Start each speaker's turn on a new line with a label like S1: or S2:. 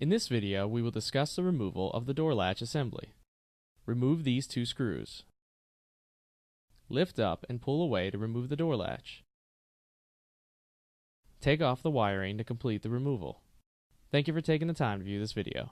S1: In this video, we will discuss the removal of the door latch assembly. Remove these two screws. Lift up and pull away to remove the door latch. Take off the wiring to complete the removal. Thank you for taking the time to view this video.